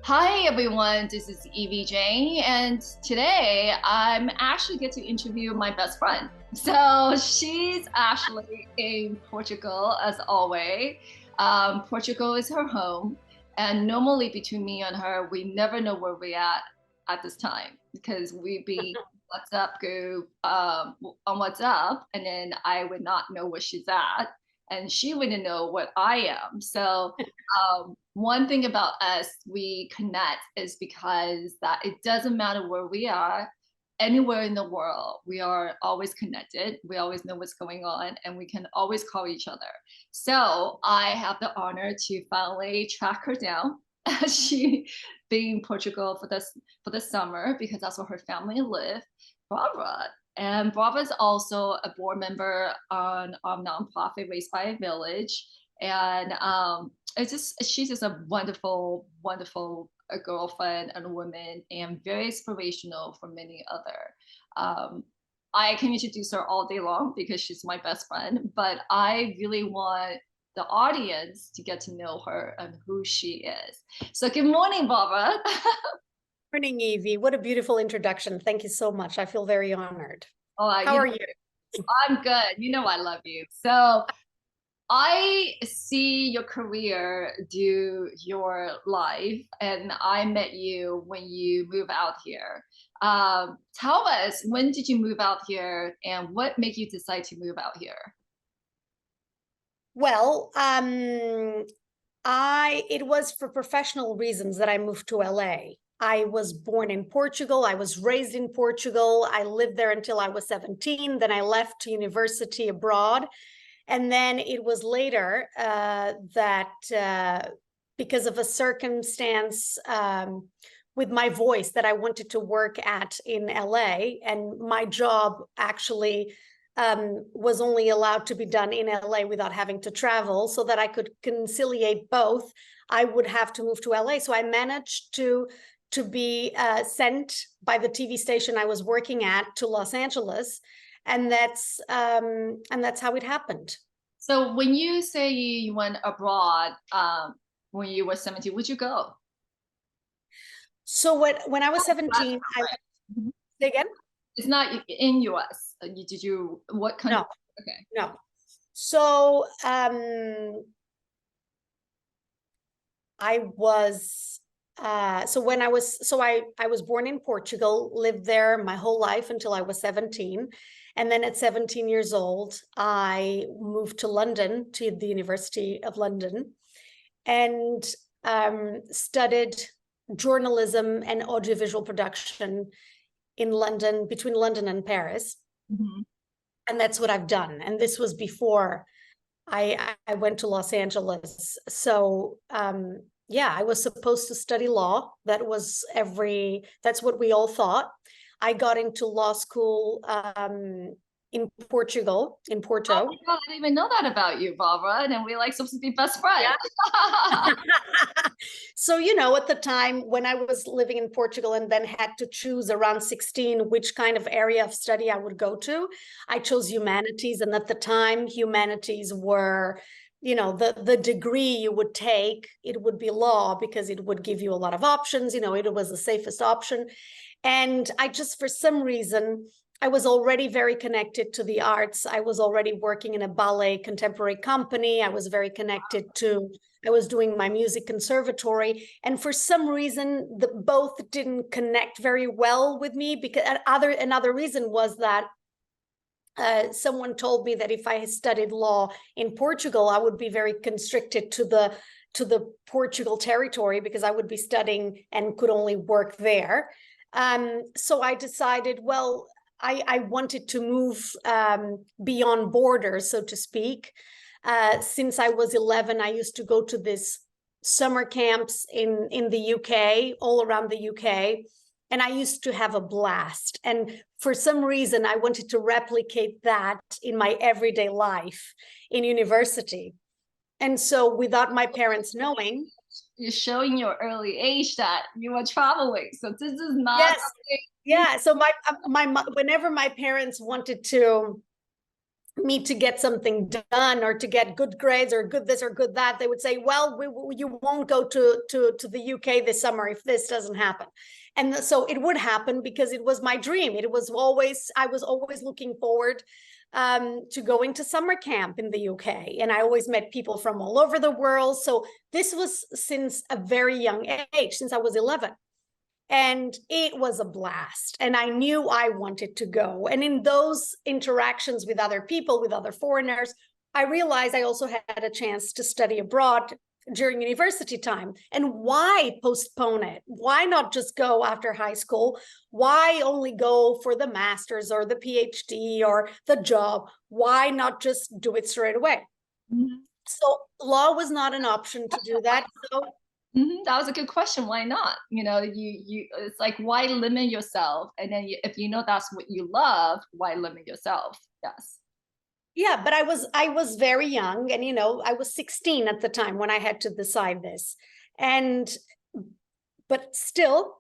Hi everyone, this is Evie Jane, and today I'm actually get to interview my best friend. So she's actually in Portugal as always. Portugal is her home, and normally between me and her, we never know where we're at this time because we be WhatsApp group on WhatsApp, and then I would not know where she's at, and she wouldn't know what I am. So one thing about us, we connect is because that it doesn't matter where we are, anywhere in the world, we are always connected. We always know what's going on, and we can always call each other. So I have the honor to finally track her down. She being in Portugal for the summer because that's where her family live. Barbara. And Barbara is also a board member on a nonprofit Raised by a Village. And it's just she's just a wonderful, wonderful girlfriend and a woman, and very inspirational for many other. Um, I can introduce her all day long because she's my best friend, but I really want the audience to get to know her and who she is. So, good morning, Barbara. Morning, Evie. What a beautiful introduction. Thank you so much. I feel very honored. Oh, How are you? I'm good. You know I love you. So I see your career do your life, and I met you when you move out here. Tell us, when did you move out here, and what made you decide to move out here? Well, it was for professional reasons that I moved to LA. I was born in Portugal. I was raised in Portugal. I lived there until I was 17. Then I left to university abroad. And then it was later that because of a circumstance with my voice that I wanted to work at in LA, and my job actually was only allowed to be done in LA without having to travel, so that I could conciliate both, I would have to move to LA. So I managed to be sent by the TV station I was working at to Los Angeles, and that's how it happened. So when you say you went abroad when you were 17, where'd you go? So when I was 17, I say again? It's not in US. Did you, what country? No, Okay. no. So I was I was born in Portugal, lived there my whole life until I was 17. And then at 17 years old, I moved to London, to the University of London, and studied journalism and audiovisual production in London, between London and Paris. Mm-hmm. And that's what I've done. And this was before I went to Los Angeles. So yeah, I was supposed to study law. That's what we all thought. I got into law school in Portugal, in Porto. Oh my God, I didn't even know that about you, Barbara. And we like supposed to be best friends. Yeah. So, at the time when I was living in Portugal and then had to choose around 16 which kind of area of study I would go to, I chose humanities. And at the time, humanities were, the degree you would take, it would be law because it would give you a lot of options. It was the safest option. And I just, for some reason, I was already very connected to the arts. I was already working in a ballet contemporary company. I was very connected I was doing my music conservatory. And for some reason, both didn't connect very well with me, because another reason was that someone told me that if I had studied law in Portugal, I would be very constricted to the Portugal territory, because I would be studying and could only work there. So I decided, well, I wanted to move beyond borders, so to speak. Since I was 11, I used to go to these summer camps in the UK, all around the UK, and I used to have a blast. And for some reason, I wanted to replicate that in my everyday life in university. And so without my parents knowing, you're showing your early age that you were traveling. So this is not yes, yeah. So my whenever my parents wanted to me to get something done or to get good grades or good this or good that, they would say, well, you won't go to the UK this summer if this doesn't happen. And so it would happen because it was my dream. I was always looking forward to going to summer camp in the UK. And I always met people from all over the world. So this was since a very young age, since I was 11. And it was a blast. And I knew I wanted to go. And in those interactions with other people, with other foreigners, I realized I also had a chance to study abroad during university time. And why postpone it? Why not just go after high school? Why only go for the master's or the PhD or the job? Why not just do it straight away? Mm-hmm. So law was not an option to do that. So that was a good question. Why not? It's like, why limit yourself? And then if you know that's what you love, why limit yourself? Yes. Yeah, but I was very young, and I was 16 at the time when I had to decide this. But still,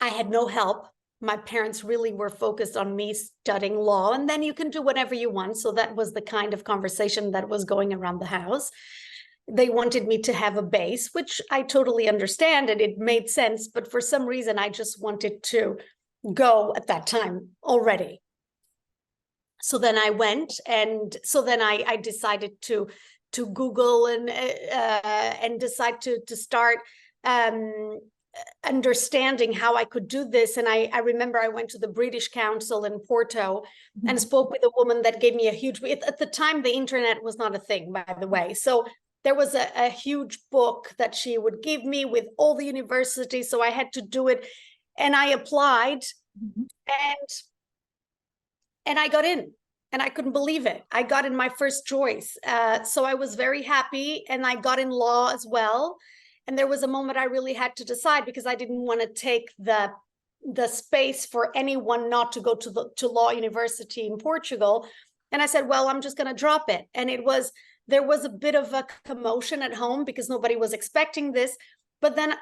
I had no help. My parents really were focused on me studying law, and then you can do whatever you want. So that was the kind of conversation that was going around the house. They wanted me to have a base, which I totally understand, and it made sense. But for some reason, I just wanted to go at that time already. So then I went, and so then I decided to Google and decide to start understanding how I could do this. And I remember I went to the British Council in Porto and spoke with a woman that gave me a huge, at the time, the internet was not a thing, by the way. So there was a huge book that she would give me with all the universities. So I had to do it. And I applied and I got in. And I couldn't believe it. I got in my first choice. So I was very happy. And I got in law as well. And there was a moment I really had to decide, because I didn't want to take the space for anyone not to go to law university in Portugal. And I said, well, I'm just going to drop it. And there was a bit of a commotion at home because nobody was expecting this. But then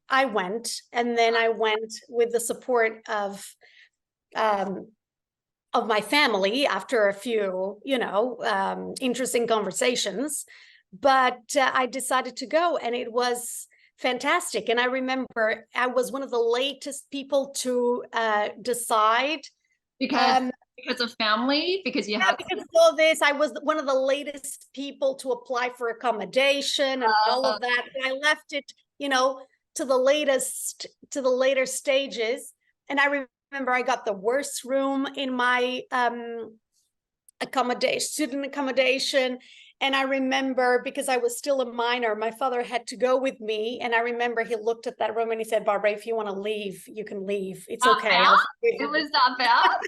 I went, and then I went with the support of my family after a few, interesting conversations. But I decided to go, and it was fantastic. And I remember I was one of the latest people to decide. Because of family, because you have because of all this, I was one of the latest people to apply for accommodation and all of that. And I left it, to the later stages. And I remember I got the worst room in my student accommodation. And I remember, because I was still a minor, my father had to go with me. And I remember he looked at that room and he said, Barbara, if you want to leave, you can leave. It's okay. It was that bad?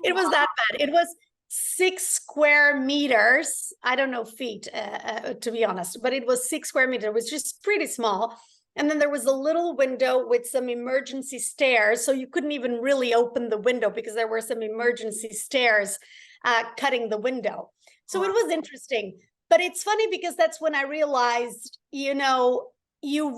It was that bad. It was 6 square meters. I don't know feet, to be honest, but it was 6 square meters. It was just pretty small. And then there was a little window with some emergency stairs. So you couldn't even really open the window because there were some emergency stairs cutting the window. So it was interesting. But it's funny because that's when I realized, you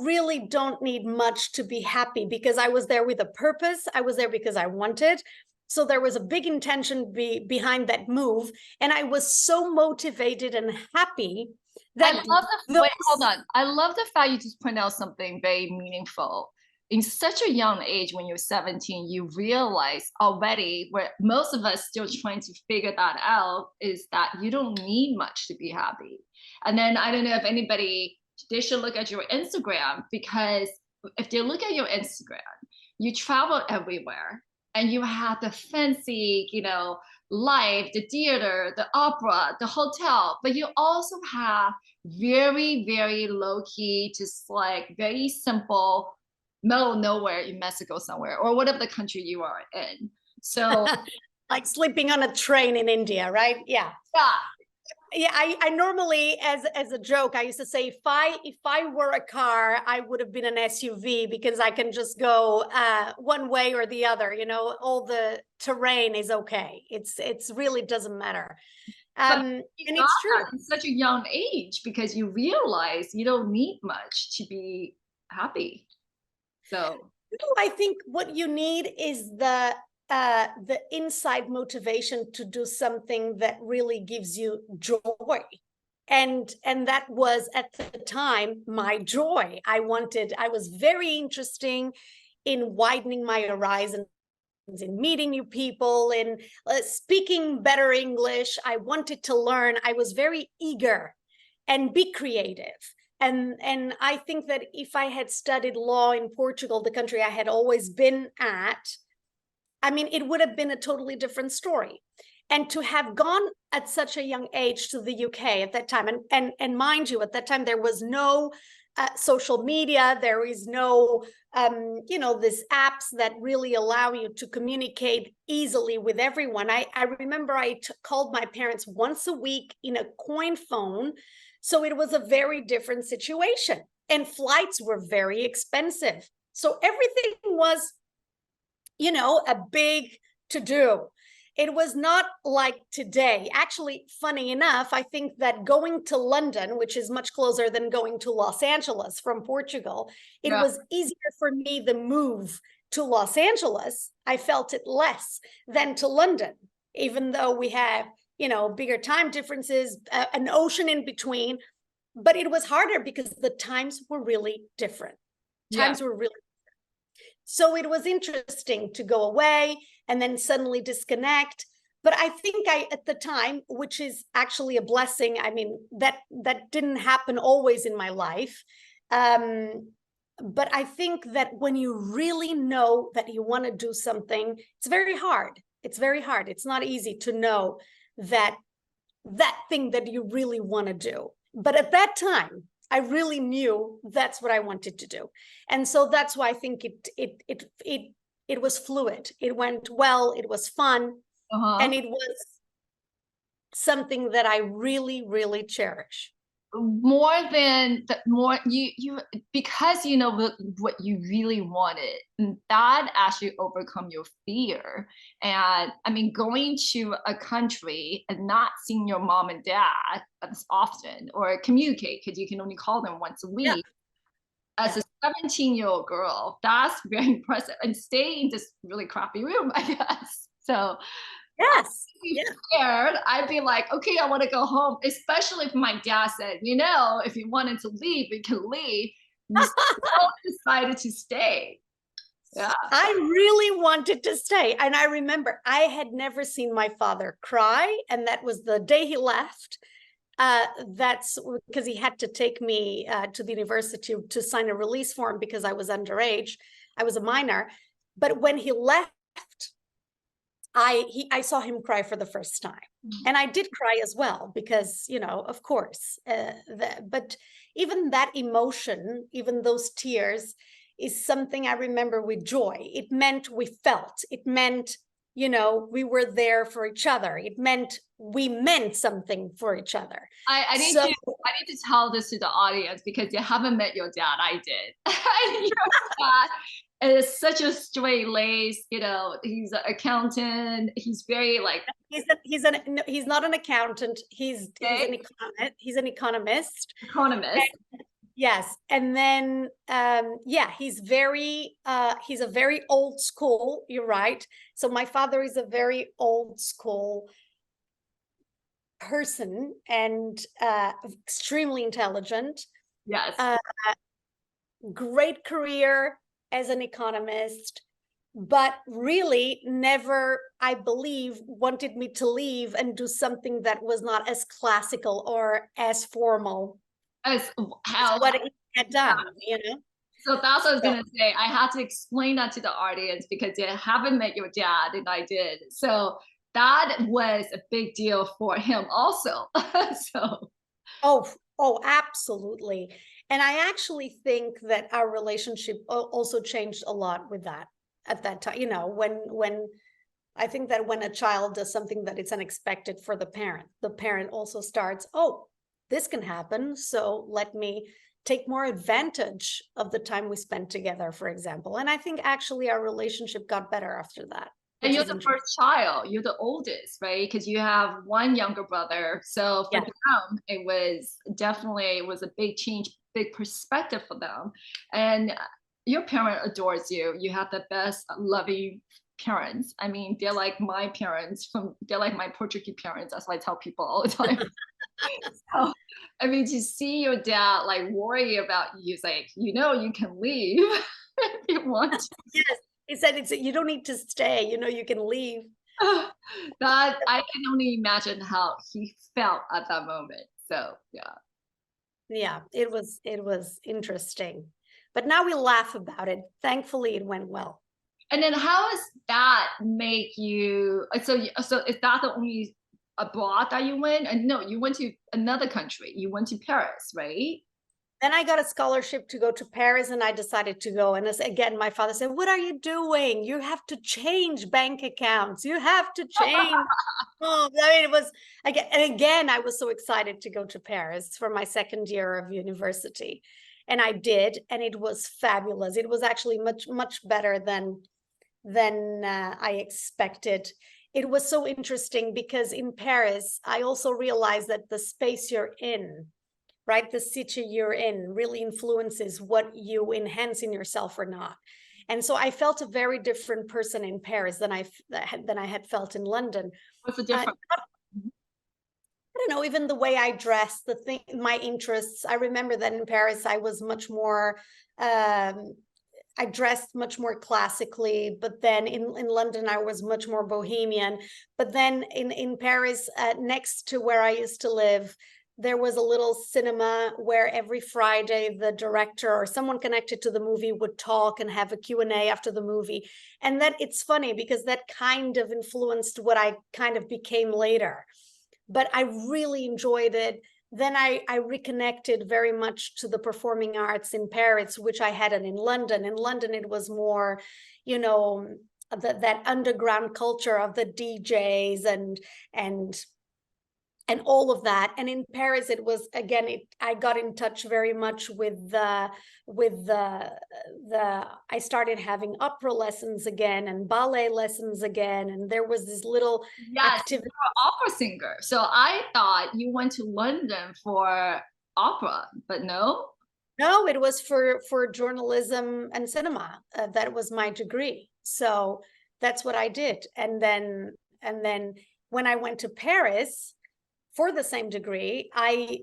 really don't need much to be happy, because I was there with a purpose. I was there because I wanted. So there was a big intention behind that move. And I was so motivated and happy that hold on. I love the fact you just point out something very meaningful. In such a young age, when you're 17, you realize already, where most of us still trying to figure that out, is that you don't need much to be happy. And then I don't know if they should look at your Instagram, because if they look at your Instagram, you travel everywhere and you have the fancy, life, the theater, the opera, the hotel, but you also have very, very low key, just like very simple, middle of nowhere in Mexico somewhere, or whatever the country you are in. So like sleeping on a train in India, right? Yeah. Yeah, I normally, as a joke, I used to say, if I were a car, I would have been an SUV, because I can just go one way or the other. All the terrain is okay. It's really doesn't matter. And it's true. At such a young age, because you realize you don't need much to be happy. So I think what you need is the the inside motivation to do something that really gives you joy. And that was at the time my joy. I was very interesting in widening my horizons, in meeting new people, in speaking better English. I wanted to learn. I was very eager and be creative. And I think that if I had studied law in Portugal, the country I had always been at, I mean, it would have been a totally different story. And to have gone at such a young age to the UK at that time, and mind you, at that time there was no social media, there is no this apps that really allow you to communicate easily with everyone. I remember I called my parents once a week in a coin phone, so it was a very different situation, and flights were very expensive, so everything was a big to do. It was not like today. Actually, funny enough, I think that going to London, which is much closer than going to Los Angeles from Portugal, it was easier for me the move to Los Angeles. I felt it less than to London, even though we have, bigger time differences, an ocean in between. But it was harder because the times were really different. Times were really So it was interesting to go away and then suddenly disconnect. But I think at the time, which is actually a blessing, I mean, that didn't happen always in my life. But I think that when you really know that you want to do something, it's very hard. It's very hard. It's not easy to know that thing that you really want to do. But at that time, I really knew that's what I wanted to do. And so that's why I think it was fluid. It went well, it was fun, and it was something that I really, really cherish. You because you know what you really wanted, that actually overcome your fear. And I mean, going to a country and not seeing your mom and dad as often or communicate, because you can only call them once a week, as a 17-year-old girl, that's very impressive. And stay in this really crappy room, I guess. So yes, scared, I'd be like, okay, I want to go home. Especially if my dad said, if you wanted to leave, we can leave. You still decided to stay. Yeah. I really wanted to stay. And I remember I had never seen my father cry. And that was the day he left. That's because he had to take me to the university to sign a release form because I was underage. I was a minor. But when he left, I saw him cry for the first time. And I did cry as well because, of course, but even that emotion, even those tears, is something I remember with joy. It meant we felt, it meant, we were there for each other. It meant we meant something for each other. I need to tell this to the audience because you haven't met your dad. I did. Your dad is such a straight lace, he's an accountant. He's very like he's not an accountant. He's an economist. Economist. Yes. And then he's a very old school. You're right. So my father is a very old school person and extremely intelligent. Yes. Great career as an economist, but really never, I believe, wanted me to leave and do something that was not as classical or as formal as how what he had done, So that's what I was going to say. I had to explain that to the audience because you haven't met your dad, and I did. So that was a big deal for him also. Oh, absolutely. And I actually think that our relationship also changed a lot with that at that time. When I think that when a child does something that it's unexpected for the parent also starts, oh, this can happen. So let me take more advantage of the time we spent together, for example. And I think actually our relationship got better after that. And you're the first child. You're the oldest, right? Because you have one younger brother. So for them, it was a big change, big perspective for them. And your parent adores you. You have the best loving parents. I mean, they're like my parents they're like my Portuguese parents. That's what I tell people all the time. So, I mean, to see your dad like worry about you, it's like, you can leave if you want to. Yes, he said you don't need to stay, you can leave. That I can only imagine how he felt at that moment. So yeah. Yeah, it was interesting. But now we laugh about it. Thankfully, it went well. And then how does that make you? So is that the only abroad that you went? And no, you went to another country. You went to Paris, right? Then I got a scholarship to go to Paris, and I decided to go. And again, my father said, "What are you doing? You have to change bank accounts. You have to change." Oh, I mean, it was again, I was so excited to go to Paris for my second year of university. And I did, and it was fabulous. It was actually much, much better than I expected. It was so interesting because in Paris, I also realized that the space you're in, right, the city you're in, really influences what you enhance in yourself or not. And so I felt a very different person in Paris than I had felt in London. What's the difference? I don't know, even the way I dress, my interests. I remember that in Paris, I was much more, I dressed much more classically, but then in London, I was much more bohemian. But then in Paris, next to where I used to live, there was a little cinema where every Friday the director or someone connected to the movie would talk and have a Q&A after the movie. And that it's funny because that kind of influenced what I kind of became later. But I really enjoyed it. Then I reconnected very much to the performing arts in Paris, which I hadn't in London. In London, it was more, that underground culture of the DJs and all of that. And in Paris, it was, again, I got in touch very much with the I started having opera lessons again and ballet lessons again. And there was this little activity. You're an opera singer. So I thought you went to London for opera, but no? No, it was for journalism and cinema. That was my degree. So that's what I did. And then when I went to Paris for the same degree, I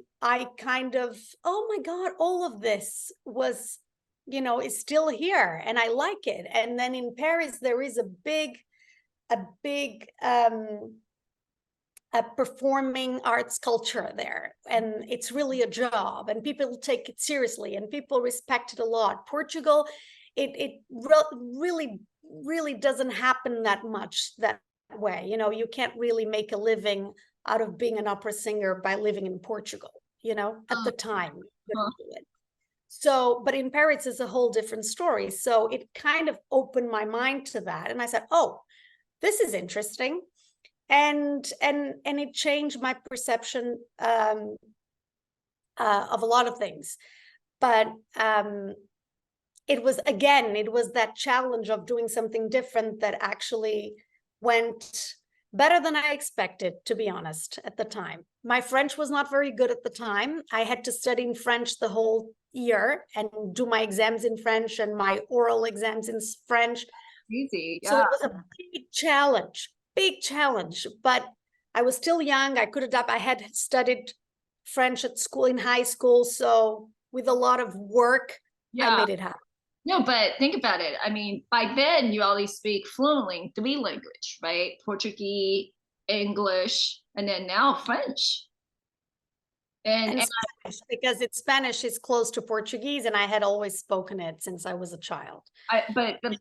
kind of, oh my God, all of this was, is still here and I like it. And then in Paris, there is a big a performing arts culture there, and it's really a job, and people take it seriously and people respect it a lot. Portugal, it really doesn't happen that much that way. You can't really make a living out of being an opera singer by living in Portugal, at the time. So, but in Paris is a whole different story. So it kind of opened my mind to that. And I said, oh, this is interesting. And it changed my perception of a lot of things. But it was that challenge of doing something different that actually went better than I expected, to be honest, at the time. My French was not very good at the time. I had to study in French the whole year and do my exams in French and my oral exams in French. Easy, yeah. So it was a big challenge, but I was still young. I had studied French at school, in high school. So with a lot of work, I made it happen. No, but think about it. I mean, by then you already speak fluently 3 languages, right? Portuguese, English, and then now French. And Spanish, because Spanish is close to Portuguese, and I had always spoken it since I was a child. But the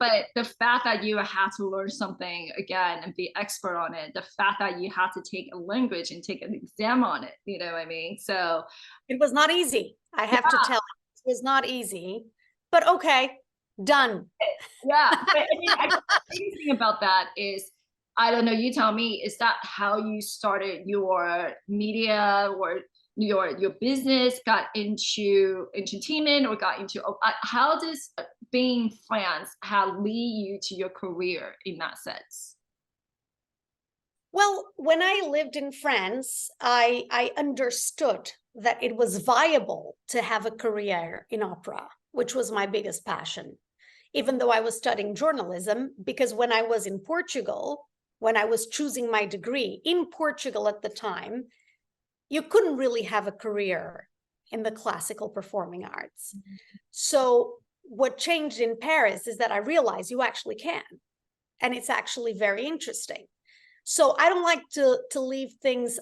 fact that you had to learn something again and be expert on it, the fact that you had to take a language and take an exam on it, you know what I mean? So it was not easy. I have to tell you, it was not easy. But okay, done. Yeah, but I mean, the thing about that is, I don't know, you tell me, is that how you started your media or your business, got into entertainment or got into, how does being in France have lead you to your career in that sense? Well, when I lived in France, I understood that it was viable to have a career in opera, which was my biggest passion. even though I was studying journalism, because when I was in Portugal, when I was choosing my degree in Portugal at the time, you couldn't really have a career in the classical performing arts. So what changed in Paris is that I realized you actually can, and it's actually very interesting. So I don't like to leave things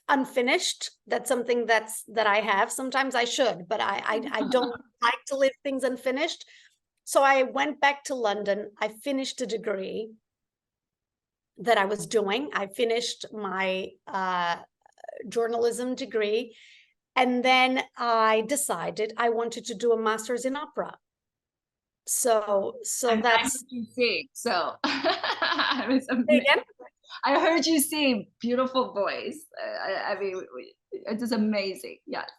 unfinished. That's something that I have. Sometimes I should, but I don't like to leave things unfinished. So I went back to London. I finished a degree that I was doing. I finished my journalism degree. And then I decided I wanted to do a master's in opera. So And I that's... heard you sing, so I was Say again? I heard you sing, beautiful voice. I mean, it is amazing. Yes.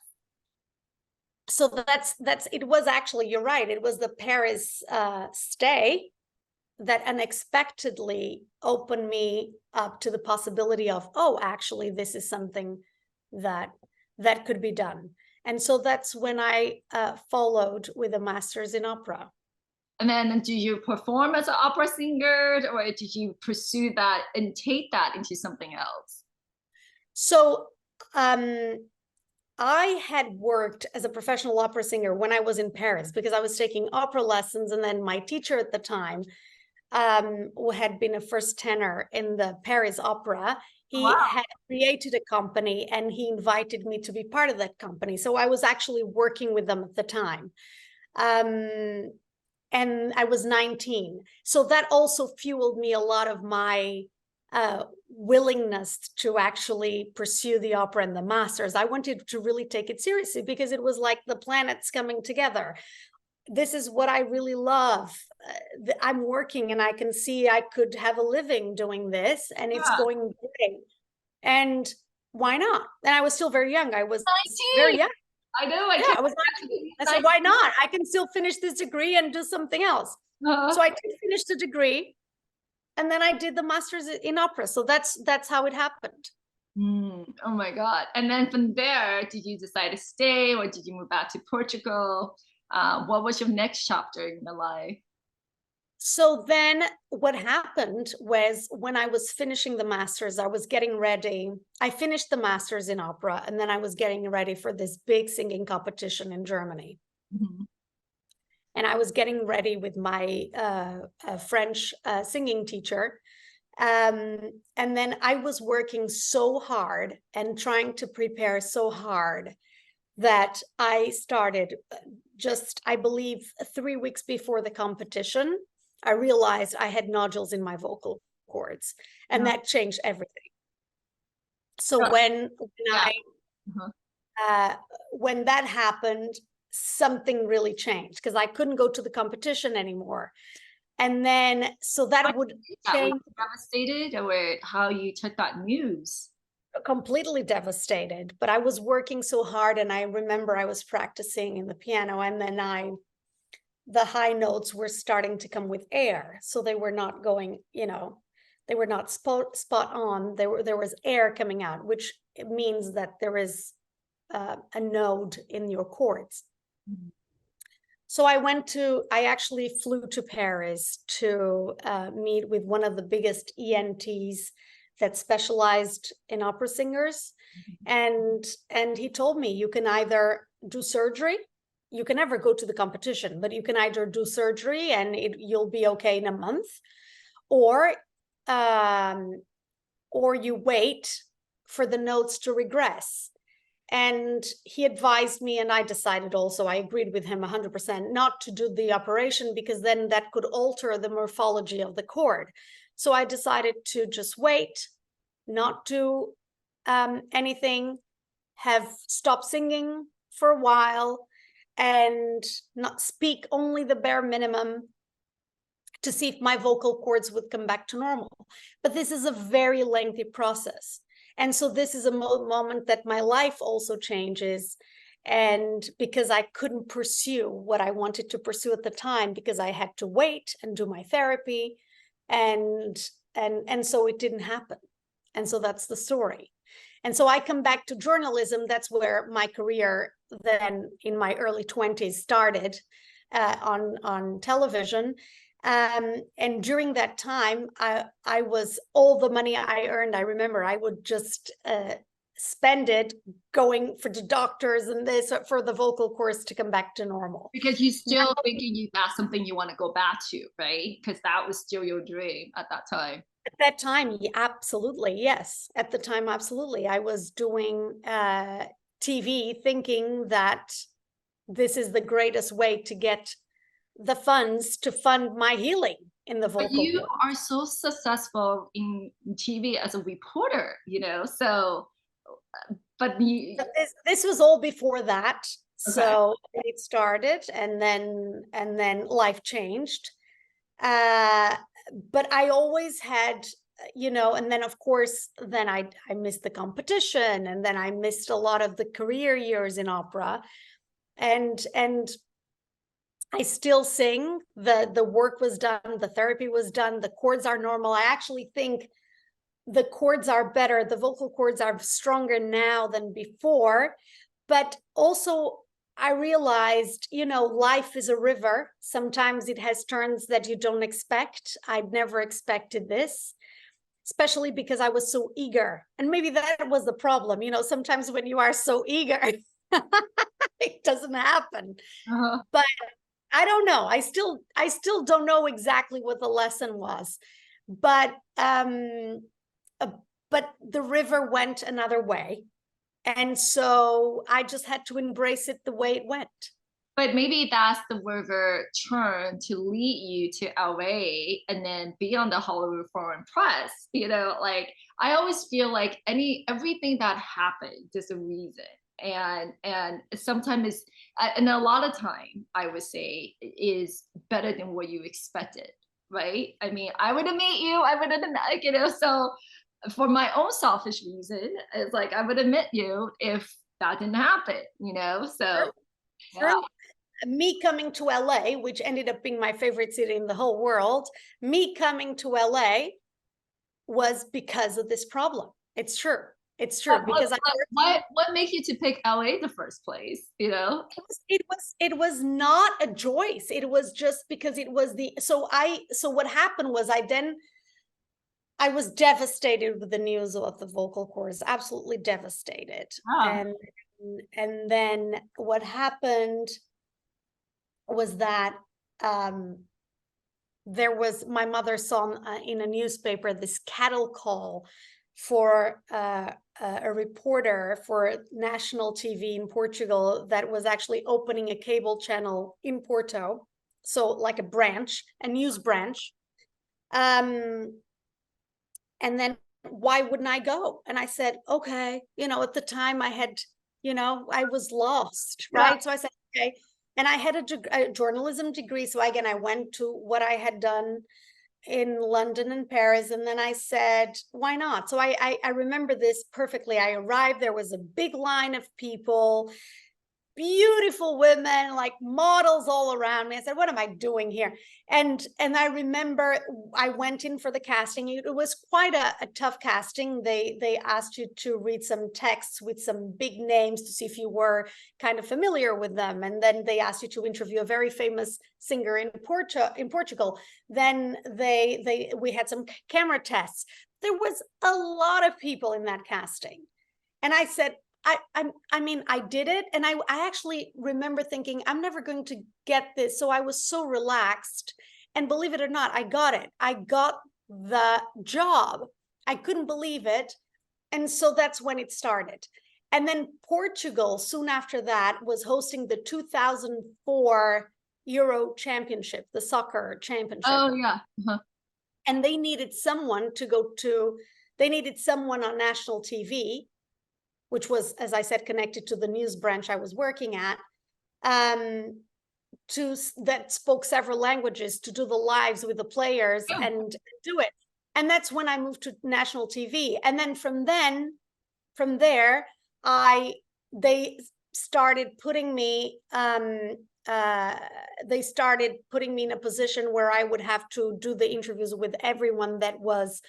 So that's it was actually, you're right, it was the Paris stay that unexpectedly opened me up to the possibility of, oh, actually, this is something that could be done. And so that's when I followed with a master's in opera. And then do you perform as an opera singer, or did you pursue that and take that into something else? So I had worked as a professional opera singer when I was in Paris, because I was taking opera lessons, and then my teacher at the time, who had been a first tenor in the Paris Opera, he had created a company and he invited me to be part of that company. So I was actually working with them at the time. And I was 19. So that also fueled me a lot of my willingness to actually pursue the opera and the masters. I wanted to really take it seriously because it was like the planets coming together. This is what I really love. I'm working and I can see I could have a living doing this, and it's going great. And why not? And I was still very young. I was 19. very young. I know. I was 19. I said, why not? I can still finish this degree and do something else. So I did finish the degree, and then I did the master's in opera. So that's how it happened. Oh my God. And then from there, did you decide to stay, or did you move back to Portugal? What was your next chapter in your life? So then what happened was, when I was finishing the master's, I was getting ready. I finished the master's in opera, and then I was getting ready for this big singing competition in Germany. Mm-hmm. And I was getting ready with my French singing teacher. And then I was working so hard and trying to prepare so hard that I started just, I believe, 3 weeks before the competition, I realized I had nodules in my vocal cords, and that changed everything. So when that happened, something really changed, because I couldn't go to the competition anymore. And then, so that would change. Devastated, or how you took that news? Completely devastated, but I was working so hard, and I remember I was practicing in the piano, and then the high notes were starting to come with air, so they were not going, they were not spot on. There was air coming out, which means that there is a node in your chords. Mm-hmm. So I actually flew to Paris to meet with one of the biggest ENTs that specialized in opera singers. Mm-hmm. And he told me, you can either do surgery, you can never go to the competition, but you can either do surgery and you'll be okay in a month, or you wait for the notes to regress. And he advised me, and I decided also, I agreed with him 100%, not to do the operation, because then that could alter the morphology of the chord. So I decided to just wait, not do anything, stop singing for a while, and not speak, only the bare minimum, to see if my vocal cords would come back to normal. But this is a very lengthy process. And so this is a moment that my life also changes. And because I couldn't pursue what I wanted to pursue at the time, because I had to wait and do my therapy, and so it didn't happen. And so that's the story. And so I come back to journalism. That's where my career then in my early 20s started. on television. And during that time, I was, all the money I earned, I remember I would just spend it going for the doctors and this for the vocal cords to come back to normal. Because you still thinking that's something you want to go back to, right? Because that was still your dream at that time. At that time, absolutely, yes. At the time, absolutely. I was doing TV thinking that this is the greatest way to get the funds to fund my healing in the But vocal you cords. are so successful in TV as a reporter, you know, so, but you, But this was all before that. okay. So it started, and then life changed. But I always had, and then of course, then I missed the competition, and then I missed a lot of the career years in opera, and I still sing. The work was done, the therapy was done, the chords are normal. I actually think the chords are better, the vocal cords are stronger now than before. But also I realized, life is a river. Sometimes it has turns that you don't expect. I'd never expected this, especially because I was so eager. And maybe that was the problem. Sometimes when you are so eager, it doesn't happen. Uh-huh. But I don't know. I still don't know exactly what the lesson was. But but the river went another way. And so I just had to embrace it the way it went. But maybe that's the river turn to lead you to LA and then be on the Hollywood Foreign Press. You know, like I always feel like everything that happened, there's a reason. And sometimes and a lot of time I would say is better than what you expected, right? I mean, I would have met you, I would have, so for my own selfish reason, it's like I would have met you if that didn't happen, so yeah. Sure. Me coming to LA, which ended up being my favorite city in the whole world, me coming to LA was because of this problem. It's true. It's true, because What made you to pick LA in the first place? it was not a choice. It was just because it was so what happened was I was devastated with the news of the vocal cords, absolutely devastated. Ah, And then what happened was that my mother saw in a newspaper this cattle call for a reporter for national TV in Portugal that was actually opening a cable channel in Porto, so like a news branch. And then why wouldn't I go? And I said, okay, at the time I had, I was lost, yeah. right? So I said, okay. And I had a journalism degree. So again, I went to what I had done in London and Paris. And then I said, why not? So I remember this perfectly. I arrived, there was a big line of people, beautiful women, like models all around me. I said, what am I doing here? And I remember I went in for the casting. It was quite a tough casting. They asked you to read some texts with some big names to see if you were kind of familiar with them. And then they asked you to interview a very famous singer in Portugal. Then we had some camera tests. There was a lot of people in that casting. And I said, I mean, I did it. And I actually remember thinking, I'm never going to get this. So I was so relaxed. And believe it or not, I got it. I got the job. I couldn't believe it. And so that's when it started. And then Portugal, soon after that, was hosting the 2004 Euro Championship, the soccer championship. Oh yeah. Uh-huh. And they needed someone they needed someone on national TV, which was, as I said, connected to the news branch I was working at, that spoke several languages, to do the lives with the players and do it. And that's when I moved to national TV. And then from there, they started putting me in a position where I would have to do the interviews with everyone that was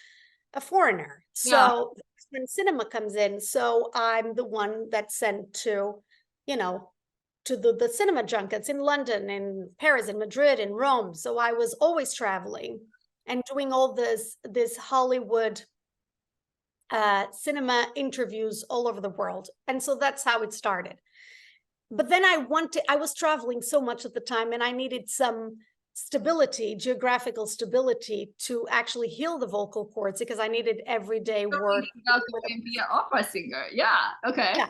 a foreigner. So when cinema comes in, so I'm the one that's sent to, to the cinema junkets in London, in Paris, in Madrid, in Rome. So I was always traveling and doing all this Hollywood cinema interviews all over the world. And so that's how it started. But then I was traveling so much at the time, and I needed some stability, geographical stability, to actually heal the vocal cords, because I needed everyday work. About going and be an opera singer. Yeah. Okay. Yeah.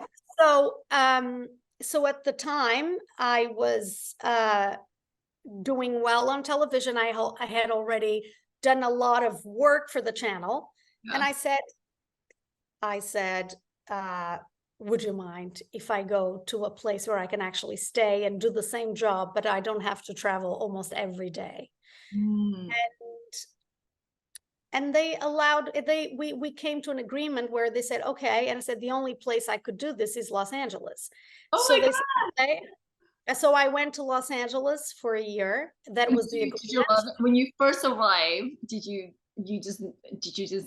So at the time I was doing well on television. I had already done a lot of work for the channel. Yeah. And I said, would you mind if I go to a place where I can actually stay and do the same job, but I don't have to travel almost every day? And they allowed, we came to an agreement where they said, okay. And I said, the only place I could do this is Los Angeles. Oh so my God. Said, okay. So I went to Los Angeles for a year. That was the agreement. Did you love it? When you first arrived, did you just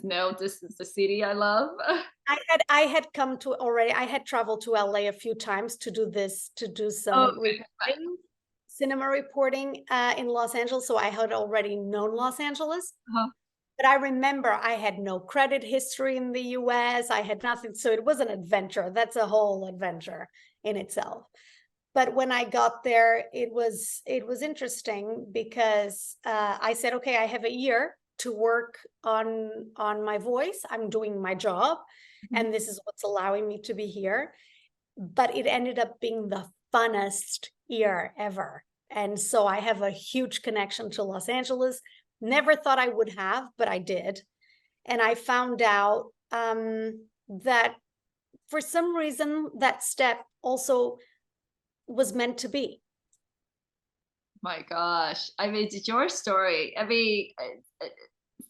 know this is the city I love? I had come to already. I had traveled to LA a few times to do some reporting, cinema reporting in Los Angeles. So I had already known Los Angeles. But I remember I had no credit history in the US. I had nothing. So it was an adventure. That's a whole adventure in itself. But when I got there, it was interesting, because I said, okay, I have a year to work on my voice. I'm doing my job, and this is what's allowing me to be here. But it ended up being the funnest year ever. And so I have a huge connection to Los Angeles. Never thought I would have, but I did. And I found out that for some reason, that step also was meant to be. My gosh. I mean, it's your story. I mean,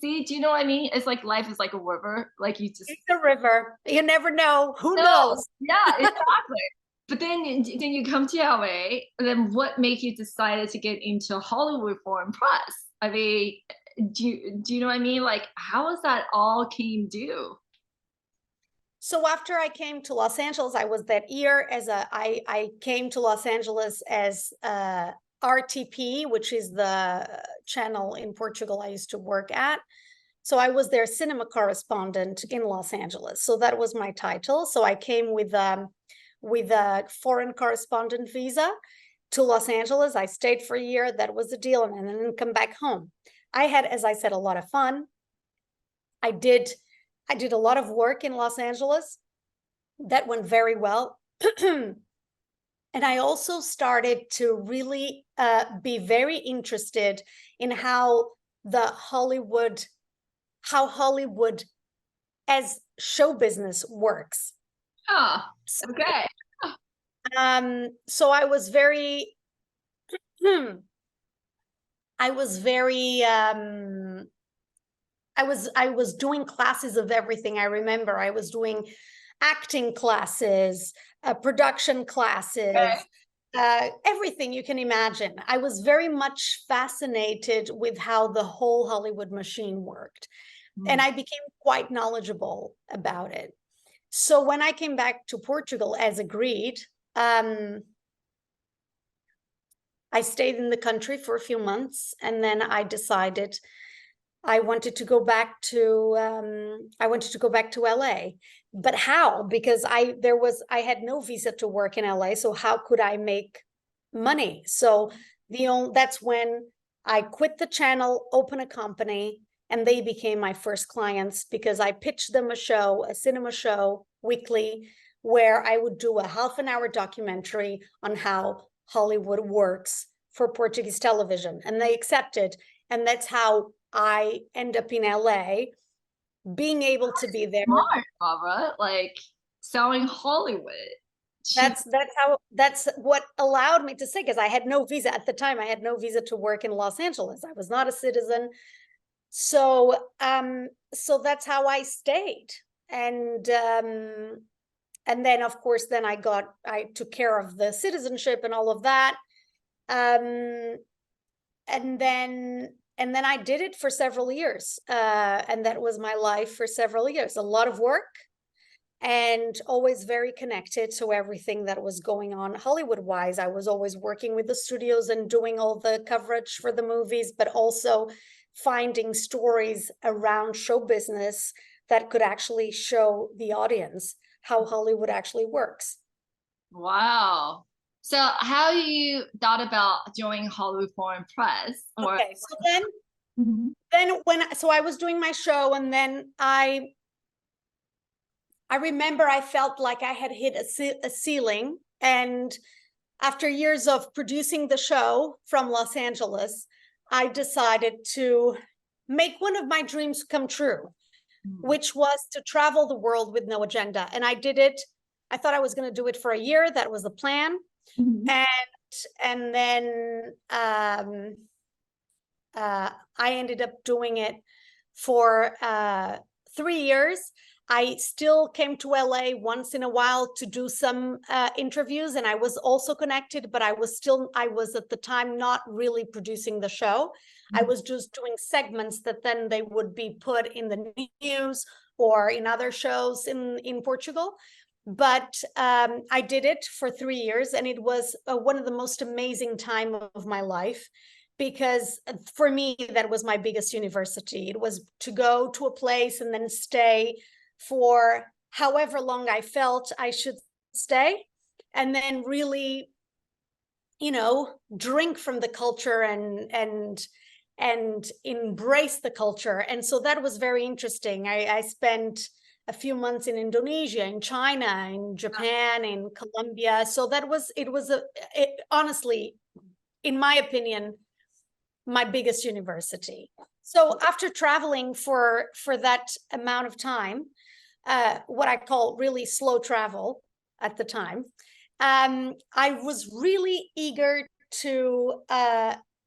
see, do you know what I mean? It's like life is like a river. Like it's a river. You never know. Who knows? Yeah, exactly. But then you come to LA, and then what made you decided to get into Hollywood foreign press? I mean, do you know what I mean? Like, how was that all came due? So after I came to Los Angeles, I was that year I came to Los Angeles as RTP, which is the channel in Portugal I used to work at. So I was their cinema correspondent in Los Angeles. So that was my title. So I came with a foreign correspondent visa to Los Angeles. I stayed for a year. That was the deal. And then come back home. I had, as I said, a lot of fun. I did a lot of work in Los Angeles. That went very well. And I also started to really be very interested in how Hollywood as show business works. Oh, okay. So I was very I was doing classes of everything. I remember I was doing acting classes, production classes, everything you can imagine. I was very much fascinated with how the whole Hollywood machine worked. And I became quite knowledgeable about it. So when I came back to Portugal, as agreed, I stayed in the country for a few months, and then I decided I wanted to go back to LA. But how? Because I had no visa to work in LA, so how could I make money? So that's when I quit the channel, opened a company, and they became my first clients, because I pitched them a cinema show weekly, where I would do a half-an-hour documentary on how Hollywood works for Portuguese television, and they accepted. And that's how I end up in LA, being able to be there. Smart, Barbara, like selling Hollywood. That's what allowed me to say, because I had no visa at the time. I had no visa to work in Los Angeles. I was not a citizen. So that's how I stayed. And then, of course, then I took care of the citizenship and all of that. And then I did it for several years. And that was my life for several years. A lot of work. and always very connected to everything that was going on Hollywood-wise. I was always working with the studios and doing all the coverage for the movies, but also finding stories around show business that could actually show the audience how Hollywood actually works. Wow. So how you thought about joining Hollywood Foreign Press? Or Okay, so then Mhm. so I was doing my show, and then I remember I felt like I had hit a ceiling, and after years of producing the show from Los Angeles, I decided to make one of my dreams come true, which was to travel the world with no agenda. And I did it. I thought I was going to do it for a year. That was the plan. Mhm. And then I ended up doing it for 3 years. I still came to LA once in a while to do some interviews, and I was also connected, but I was at the time not really producing the show. I was just doing segments that then they would be put in the news or in other shows in Portugal. But I did it for 3 years, and it was one of the most amazing time of my life, because for me, that was my biggest university. It was to go to a place and then stay for however long I felt I should stay, and then really, drink from the culture and embrace the culture. And so that was very interesting. I spent a few months in Indonesia, in China, in Japan, in Colombia. So honestly, in my opinion, my biggest university. So after traveling for that amount of time, what I call really slow travel at the time, I was really eager to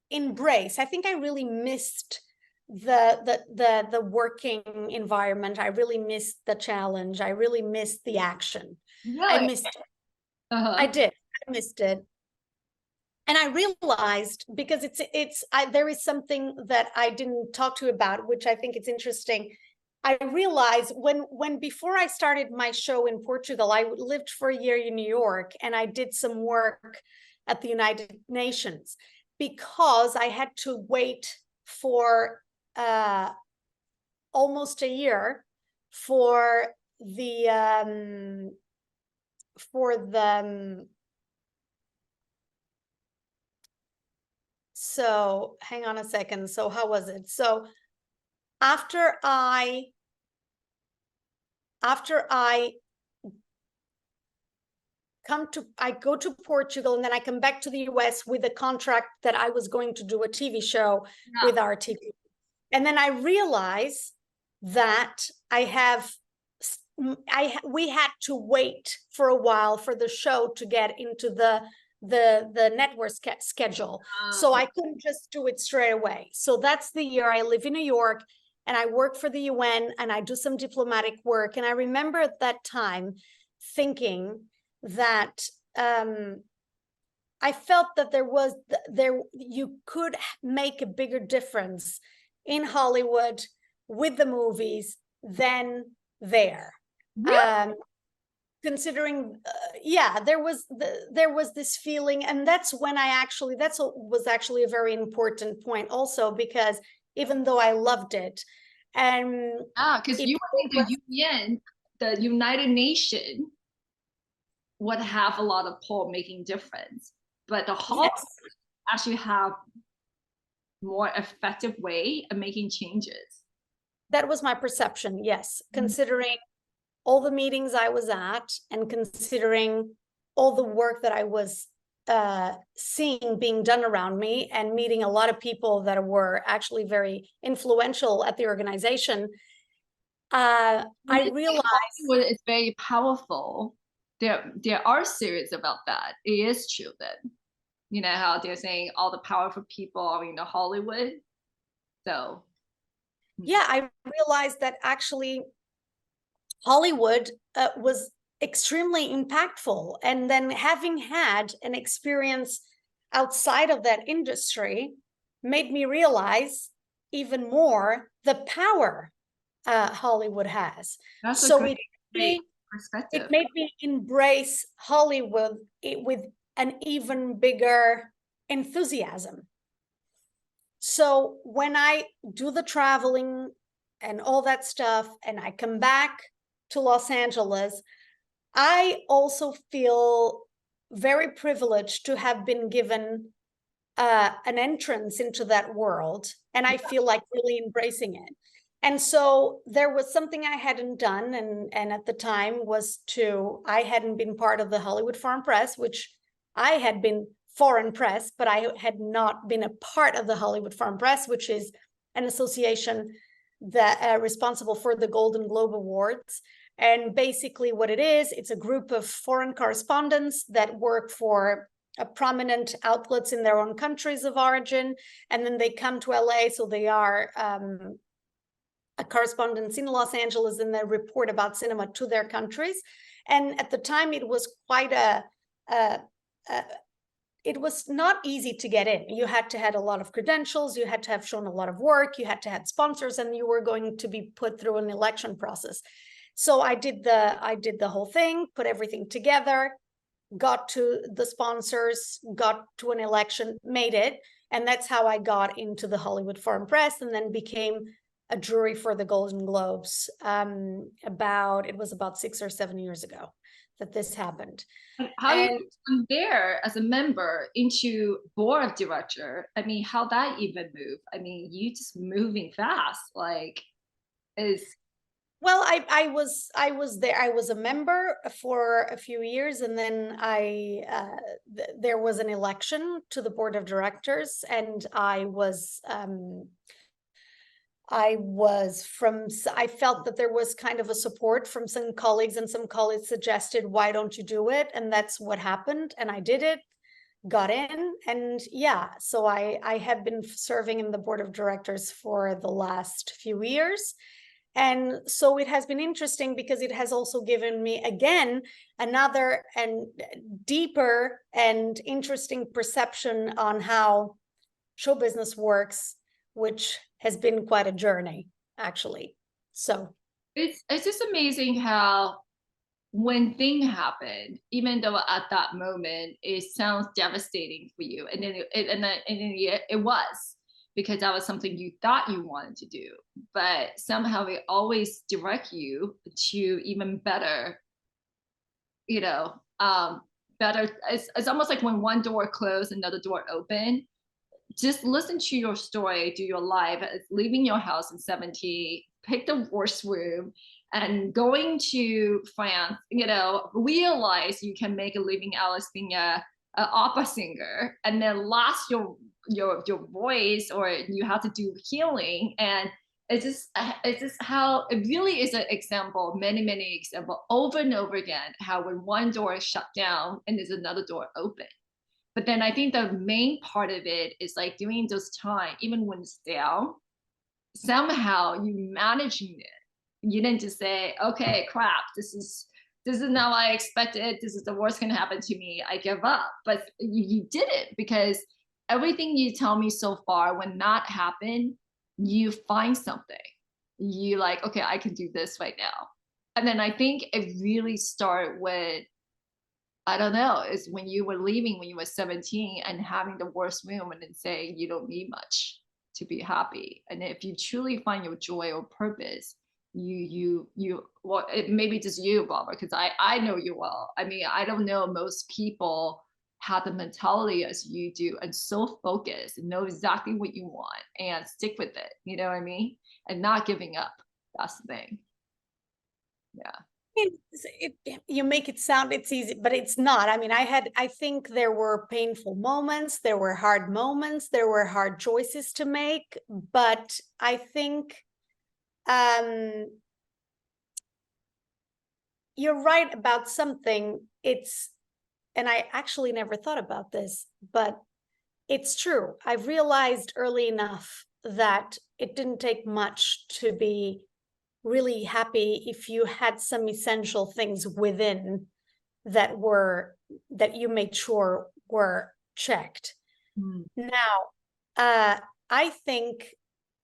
embrace. I think I really missed the working environment. I really missed the challenge. I really missed the action. I Really? missed it. Uh-huh. I did. I missed it. And I realized, because there is something that I didn't talk to you about, which I think it's interesting. I realized when before I started my show in Portugal, I lived for a year in New York, and I did some work at the United Nations, because I had to wait for almost a year for the so hang on a second. So how was it? So after I go to Portugal, and then I come back to the US with a contract that I was going to do a TV show with RTV. And then I realize that we had to wait for a while for the show to get into the network schedule. So I couldn't just do it straight away. So that's the year I live in New York, and I work for the UN, and I do some diplomatic work. And I remember at that time thinking that I felt that you could make a bigger difference in Hollywood with the movies than there. Really? Considering, there was this feeling, and that's when was actually a very important point also, because even though I loved it, and Because you think the UN, the United Nations, would have a lot of pull making difference, but the Hollywood actually have more effective way of making changes. That was my perception, yes, considering all the meetings I was at, and considering all the work that I was seeing being done around me, and meeting a lot of people that were actually very influential at the organization, I realized Hollywood is very powerful. There are serious about that. It is true then. You know how they're saying all the powerful people are in the Hollywood. So yeah, I realized that actually Hollywood was extremely impactful. And then, having had an experience outside of that industry, made me realize even more the power Hollywood has. that's So great. perspective. it made me embrace Hollywood with an even bigger enthusiasm. So when I do the traveling and all that stuff, and I come back to Los Angeles, I also feel very privileged to have been given an entrance into that world, and I feel like really embracing it. And so there was something I hadn't done, and at the time I hadn't been part of the Hollywood Foreign Press, which I had been foreign press, but I had not been a part of the Hollywood Foreign Press, which is an association that responsible for the Golden Globe Awards. And basically what it is, it's a group of foreign correspondents that work for prominent outlets in their own countries of origin, and then they come to LA, so they are a correspondent in Los Angeles, and they report about cinema to their countries. And at the time, it was quite it was not easy to get in. You had to have a lot of credentials, you had to have shown a lot of work, you had to have sponsors, and you were going to be put through an election process. So I did the whole thing, put everything together, got to the sponsors, got to an election, made it. And that's how I got into the Hollywood Foreign Press, and then became a jury for the Golden Globes. It was about 6 or 7 years ago that this happened. And how you from there as a member into board of director? I mean, how that even move? I mean, you just moving fast, like is. Well, I was there. I was a member for a few years, and then there was an election to the board of directors, and I felt that there was kind of a support from some colleagues, and some colleagues suggested, why don't you do it? And that's what happened. And I did it, got in, and yeah, so I have been serving in the board of directors for the last few years. And so it has been interesting because it has also given me, again, another and deeper and interesting perception on how show business works, which has been quite a journey, actually. So It's just amazing how when things happen, even though at that moment it sounds devastating for you, and then it was, because that was something you thought you wanted to do, but somehow it always direct you to even better, better. It's almost like when one door closed, another door opened. Just listen to your story, do your life, leaving your house in 17, pick the worst room, and going to France, realize you can make a living out as being a opera singer, and then lost your voice, or you have to do healing. And it's just how it really is an example, many example over and over again, how when one door is shut down and there's another door open. But then I think the main part of it is like during those time, even when it's down, somehow you managing it. You didn't just say, okay, crap, this is not what I expected, this is the worst can happen to me, I give up. But you did it, because everything you tell me so far, when that happened, you find something. You like, okay, I can do this right now. And then I think it really started with, I don't know, is when you were leaving when you were 17 and having the worst room, and then saying you don't need much to be happy. And if you truly find your joy or purpose, you well, it maybe just you, Barbara, because I know you well. I mean, I don't know most people have the mentality as you do, and so focused and know exactly what you want and stick with it. You know what I mean? And not giving up. That's the thing. Yeah. You make it sound it's easy, but it's not. I mean, I think there were painful moments, there were hard moments, there were hard choices to make, but I think you're right about something. And I actually never thought about this, but it's true. I've realized early enough that it didn't take much to be really happy if you had some essential things within that you made sure were checked. Now, I think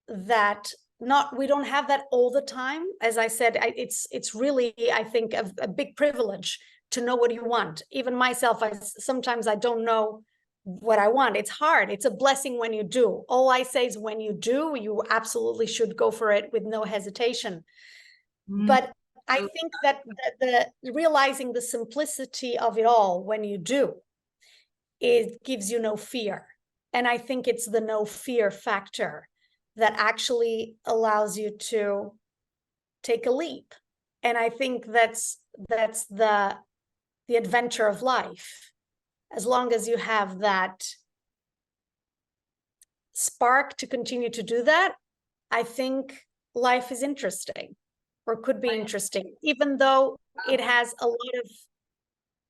that we don't have that all the time. As I said, it's really, I think, a big privilege to know what you want. Even myself, sometimes I don't know what I want. It's hard. It's a blessing when you do. All I say is when you do, you absolutely should go for it with no hesitation. But I think that the realizing the simplicity of it all when you do, it gives you no fear. And I think it's the no fear factor that actually allows you to take a leap. And I think that's the adventure of life. As long as you have that spark to continue to do that, I think life is interesting, or could be interesting, even though it has a lot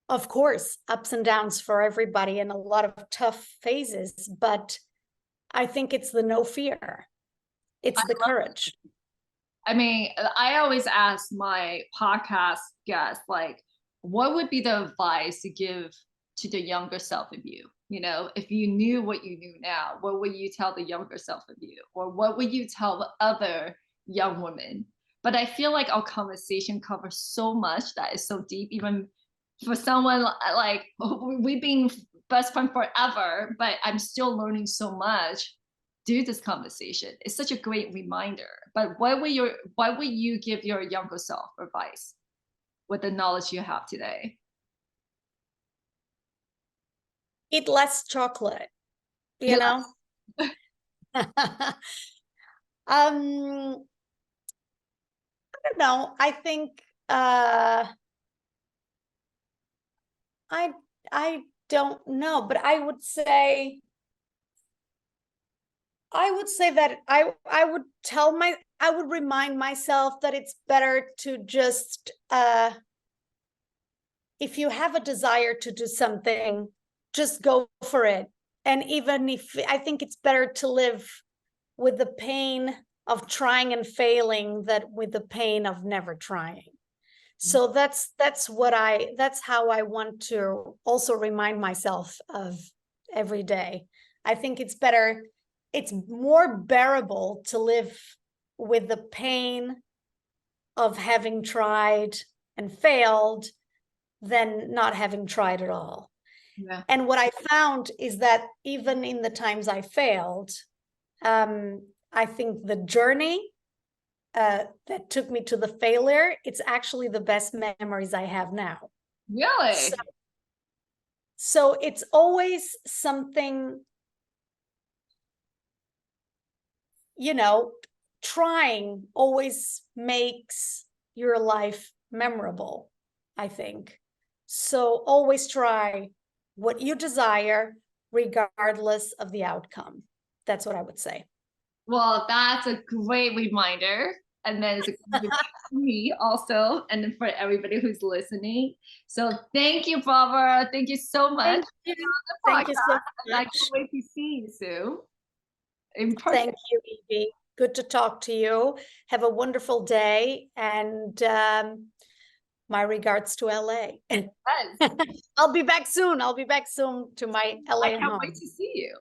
of course, ups and downs for everybody and a lot of tough phases. But I think it's the no fear. It's the courage. I mean, I always ask my podcast guests, like, what would be the advice to give to the younger self of you? You know, if you knew what you knew now, what would you tell the younger self of you? Or what would you tell other young women? But I feel like our conversation covers so much that is so deep, even for someone like we've been best friends forever, but I'm still learning so much through this conversation. It's such a great reminder. But what would you give your younger self advice with the knowledge you have today? Eat less chocolate, you know? I don't know. I think I don't know, but I would say that I would remind myself that it's better to just if you have a desire to do something, just go for it. And even if I think it's better to live with the pain of trying and failing than with the pain of never trying. So that's how I want to also remind myself of every day. I think it's more bearable to live with the pain of having tried and failed than not having tried at all. Yeah. And what I found is that even in the times I failed, I think the journey that took me to the failure, it's actually the best memories I have now. Really? So it's always something, you know, trying always makes your life memorable, I think. So always try what you desire, regardless of the outcome. That's what I would say. Well, that's a great reminder. And then it's a great reminder for me also, and then for everybody who's listening. So thank you, Barbara. Thank you so much. Thank you. Thank you so And I much. can't wait to see you soon in person. Thank you, Evie. Good to talk to you. Have a wonderful day, and my regards to LA. Yes. I'll be back soon. To my LA I can't home. wait to see you.